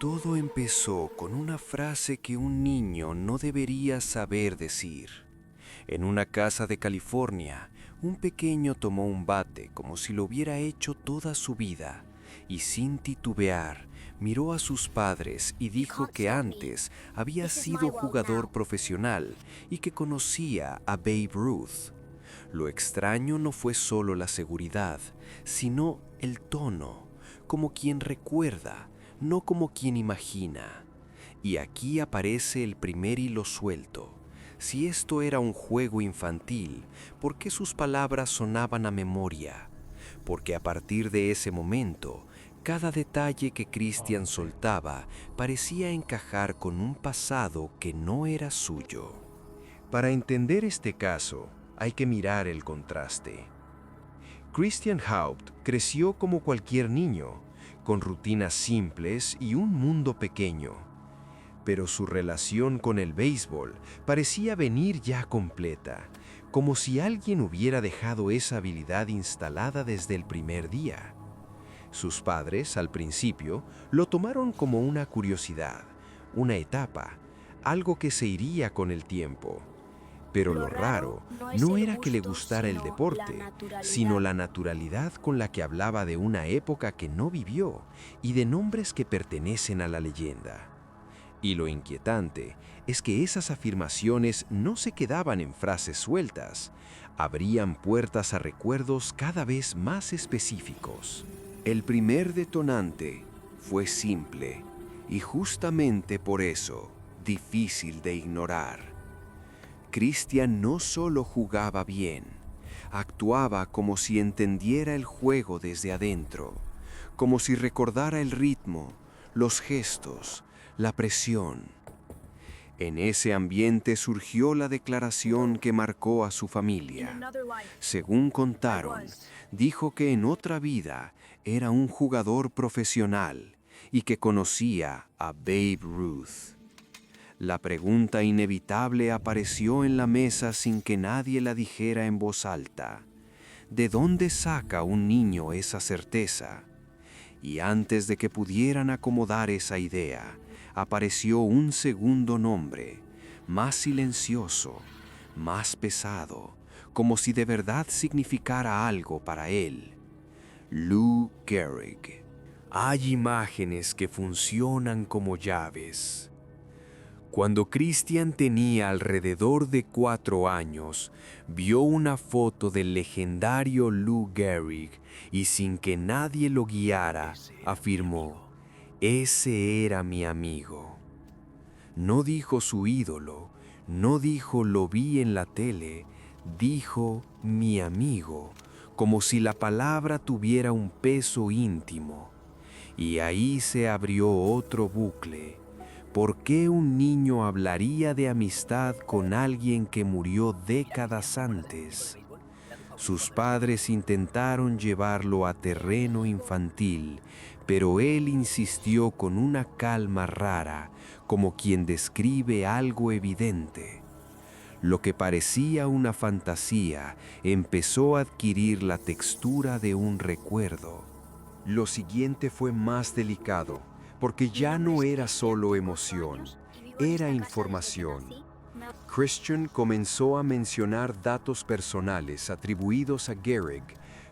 Todo empezó con una frase que un niño no debería saber decir. En una casa de California, un pequeño tomó un bate como si lo hubiera hecho toda su vida y sin titubear miró a sus padres y dijo que antes había sido jugador profesional y que conocía a Babe Ruth. Lo extraño no fue solo la seguridad, sino el tono, como quien recuerda, no como quien imagina. Y aquí aparece el primer hilo suelto. Si esto era un juego infantil, ¿por qué sus palabras sonaban a memoria? Porque a partir de ese momento, cada detalle que Christian soltaba parecía encajar con un pasado que no era suyo. Para entender este caso, hay que mirar el contraste. Christian Haupt creció como cualquier niño, con rutinas simples y un mundo pequeño. Pero su relación con el béisbol parecía venir ya completa, como si alguien hubiera dejado esa habilidad instalada desde el primer día. Sus padres, al principio, lo tomaron como una curiosidad, una etapa, algo que se iría con el tiempo. Pero lo raro no era que le gustara el deporte, sino la naturalidad con la que hablaba de una época que no vivió y de nombres que pertenecen a la leyenda. Y lo inquietante es que esas afirmaciones no se quedaban en frases sueltas, abrían puertas a recuerdos cada vez más específicos. El primer detonante fue simple y justamente por eso difícil de ignorar. Christian no solo jugaba bien, actuaba como si entendiera el juego desde adentro, como si recordara el ritmo, los gestos, la presión. En ese ambiente surgió la declaración que marcó a su familia. Según contaron, dijo que en otra vida era un jugador profesional y que conocía a Babe Ruth. La pregunta inevitable apareció en la mesa sin que nadie la dijera en voz alta. ¿De dónde saca un niño esa certeza? Y antes de que pudieran acomodar esa idea, apareció un segundo nombre, más silencioso, más pesado, como si de verdad significara algo para él. Lou Gehrig. Hay imágenes que funcionan como llaves. Cuando Christian tenía alrededor de 4 años, vio una foto del legendario Lou Gehrig y sin que nadie lo guiara, afirmó, «Ese era mi amigo». No dijo su ídolo, no dijo lo vi en la tele, dijo mi amigo, como si la palabra tuviera un peso íntimo. Y ahí se abrió otro bucle. ¿Por qué un niño hablaría de amistad con alguien que murió décadas antes? Sus padres intentaron llevarlo a terreno infantil, pero él insistió con una calma rara, como quien describe algo evidente. Lo que parecía una fantasía empezó a adquirir la textura de un recuerdo. Lo siguiente fue más delicado, porque ya no era solo emoción, era información. Christian comenzó a mencionar datos personales atribuidos a Gehrig,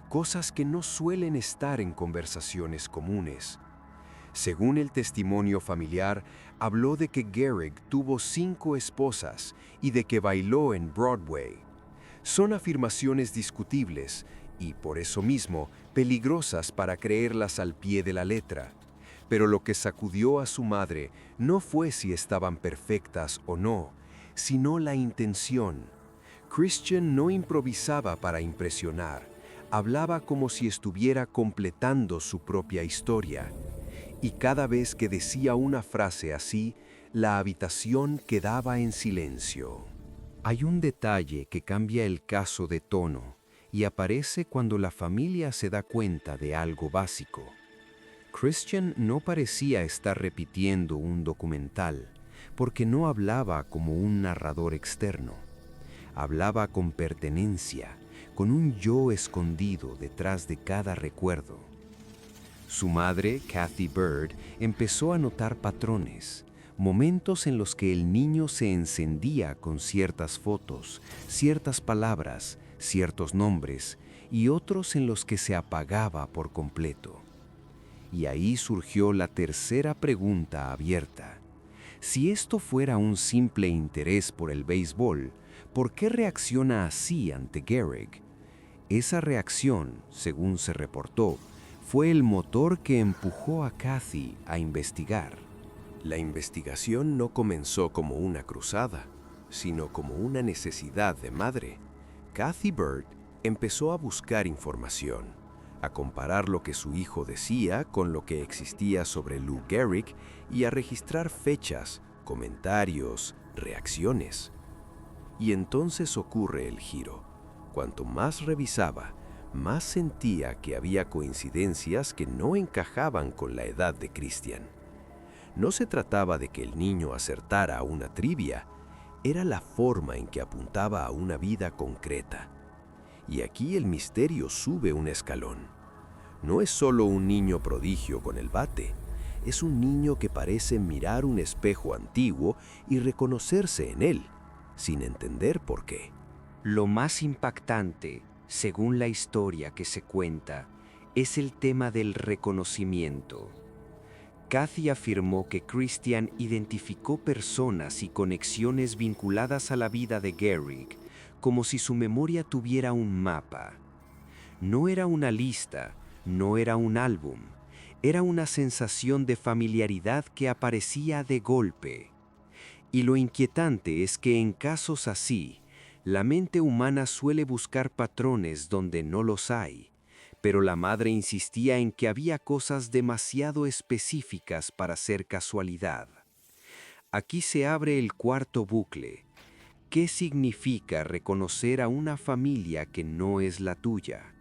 cosas que no suelen estar en conversaciones comunes. Según el testimonio familiar, habló de que Gehrig tuvo 5 esposas y de que bailó en Broadway. Son afirmaciones discutibles y, por eso mismo, peligrosas para creerlas al pie de la letra. Pero lo que sacudió a su madre no fue si estaban perfectas o no, sino la intención. Christian no improvisaba para impresionar, hablaba como si estuviera completando su propia historia. Y cada vez que decía una frase así, la habitación quedaba en silencio. Hay un detalle que cambia el caso de tono y aparece cuando la familia se da cuenta de algo básico. Christian no parecía estar repitiendo un documental, porque no hablaba como un narrador externo. Hablaba con pertenencia, con un yo escondido detrás de cada recuerdo. Su madre, Kathy Bird, empezó a notar patrones, momentos en los que el niño se encendía con ciertas fotos, ciertas palabras, ciertos nombres, y otros en los que se apagaba por completo. Y ahí surgió la tercera pregunta abierta. Si esto fuera un simple interés por el béisbol, ¿por qué reacciona así ante Gehrig? Esa reacción, según se reportó, fue el motor que empujó a Kathy a investigar. La investigación no comenzó como una cruzada, sino como una necesidad de madre. Kathy Bird empezó a buscar información, a comparar lo que su hijo decía con lo que existía sobre Lou Gehrig y a registrar fechas, comentarios, reacciones. Y entonces ocurre el giro. Cuanto más revisaba, más sentía que había coincidencias que no encajaban con la edad de Christian. No se trataba de que el niño acertara a una trivia, era la forma en que apuntaba a una vida concreta. Y aquí el misterio sube un escalón. No es solo un niño prodigio con el bate, es un niño que parece mirar un espejo antiguo y reconocerse en él, sin entender por qué. Lo más impactante, según la historia que se cuenta, es el tema del reconocimiento. Kathy afirmó que Christian identificó personas y conexiones vinculadas a la vida de Gehrig, como si su memoria tuviera un mapa. No era una lista, no era un álbum, era una sensación de familiaridad que aparecía de golpe. Y lo inquietante es que en casos así, la mente humana suele buscar patrones donde no los hay, pero la madre insistía en que había cosas demasiado específicas para ser casualidad. Aquí se abre el cuarto bucle. ¿Qué significa reconocer a una familia que no es la tuya?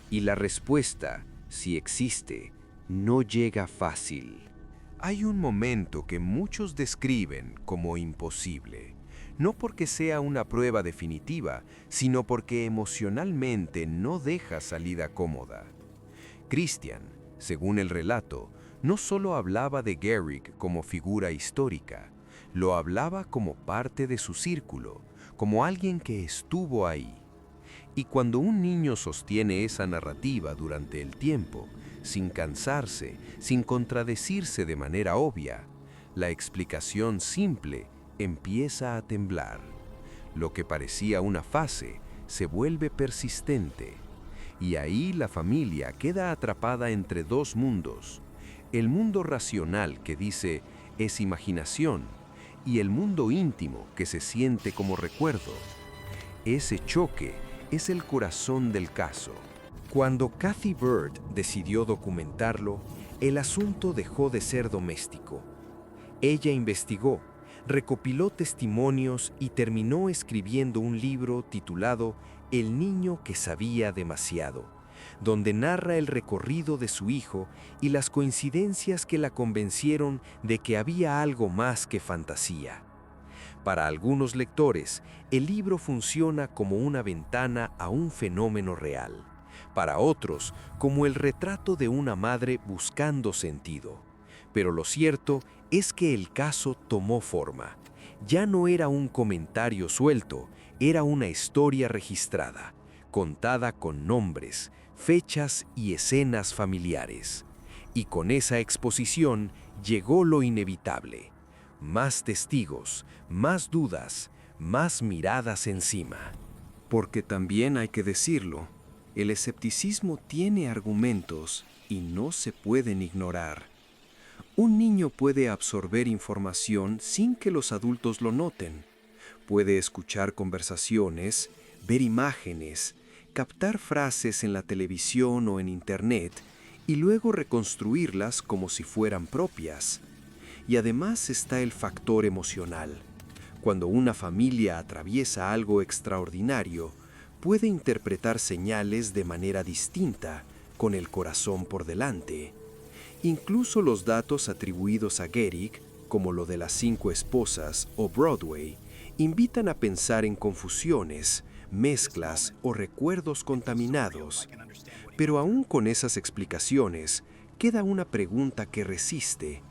Y la respuesta, si existe, no llega fácil. Hay un momento que muchos describen como imposible, no porque sea una prueba definitiva, sino porque emocionalmente no deja salida cómoda. Christian, según el relato, no solo hablaba de Gehrig como figura histórica, lo hablaba como parte de su círculo, como alguien que estuvo ahí. Y cuando un niño sostiene esa narrativa durante el tiempo, sin cansarse, sin contradecirse de manera obvia, la explicación simple empieza a temblar. Lo que parecía una fase se vuelve persistente. Y ahí la familia queda atrapada entre dos mundos. El mundo racional que dice es imaginación y el mundo íntimo que se siente como recuerdo. Ese choque es el corazón del caso. Cuando Kathy Bird decidió documentarlo, el asunto dejó de ser doméstico. Ella investigó, recopiló testimonios y terminó escribiendo un libro titulado El niño que sabía demasiado, donde narra el recorrido de su hijo y las coincidencias que la convencieron de que había algo más que fantasía. Para algunos lectores, el libro funciona como una ventana a un fenómeno real. Para otros, como el retrato de una madre buscando sentido. Pero lo cierto es que el caso tomó forma. Ya no era un comentario suelto, era una historia registrada, contada con nombres, fechas y escenas familiares. Y con esa exposición llegó lo inevitable. Más testigos, más dudas, más miradas encima. Porque también hay que decirlo, el escepticismo tiene argumentos y no se pueden ignorar. Un niño puede absorber información sin que los adultos lo noten. Puede escuchar conversaciones, ver imágenes, captar frases en la televisión o en internet y luego reconstruirlas como si fueran propias. Y además está el factor emocional. Cuando una familia atraviesa algo extraordinario, puede interpretar señales de manera distinta, con el corazón por delante. Incluso los datos atribuidos a Gehrig, como lo de las 5 esposas o Broadway, invitan a pensar en confusiones, mezclas o recuerdos contaminados. Pero aún con esas explicaciones, queda una pregunta que resiste.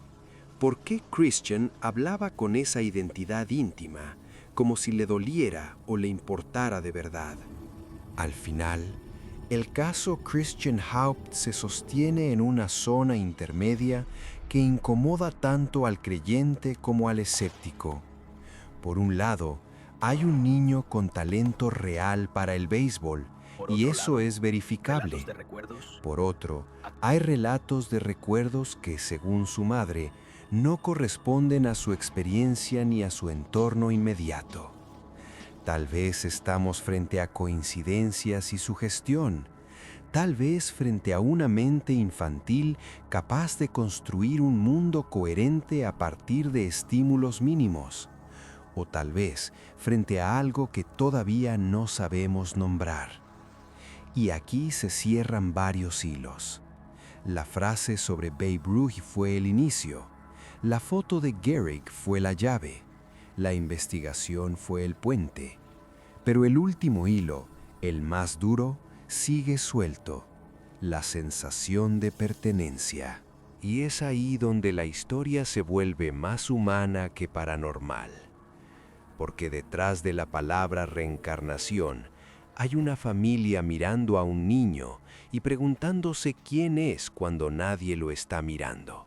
¿Por qué Christian hablaba con esa identidad íntima, como si le doliera o le importara de verdad? Al final, el caso Christian Haupt se sostiene en una zona intermedia que incomoda tanto al creyente como al escéptico. Por un lado, hay un niño con talento real para el béisbol, y eso es verificable. Por otro, hay relatos de recuerdos que, según su madre, no corresponden a su experiencia ni a su entorno inmediato. Tal vez estamos frente a coincidencias y sugestión. Tal vez frente a una mente infantil capaz de construir un mundo coherente a partir de estímulos mínimos. O tal vez frente a algo que todavía no sabemos nombrar. Y aquí se cierran varios hilos. La frase sobre Babe Ruth fue el inicio. La foto de Gehrig fue la llave. La investigación fue el puente. Pero el último hilo, el más duro, sigue suelto. La sensación de pertenencia. Y es ahí donde la historia se vuelve más humana que paranormal. Porque detrás de la palabra reencarnación hay una familia mirando a un niño y preguntándose quién es cuando nadie lo está mirando.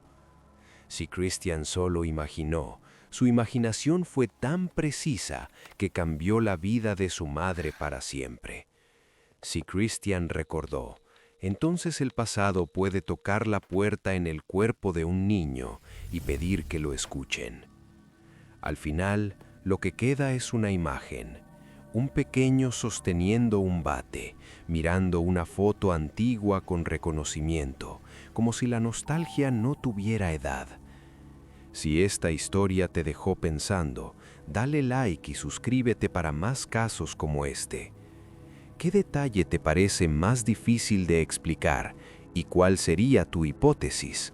Si Christian solo imaginó, su imaginación fue tan precisa que cambió la vida de su madre para siempre. Si Christian recordó, entonces el pasado puede tocar la puerta en el cuerpo de un niño y pedir que lo escuchen. Al final, lo que queda es una imagen, un pequeño sosteniendo un bate, mirando una foto antigua con reconocimiento, como si la nostalgia no tuviera edad. Si esta historia te dejó pensando, dale like y suscríbete para más casos como este. ¿Qué detalle te parece más difícil de explicar y cuál sería tu hipótesis?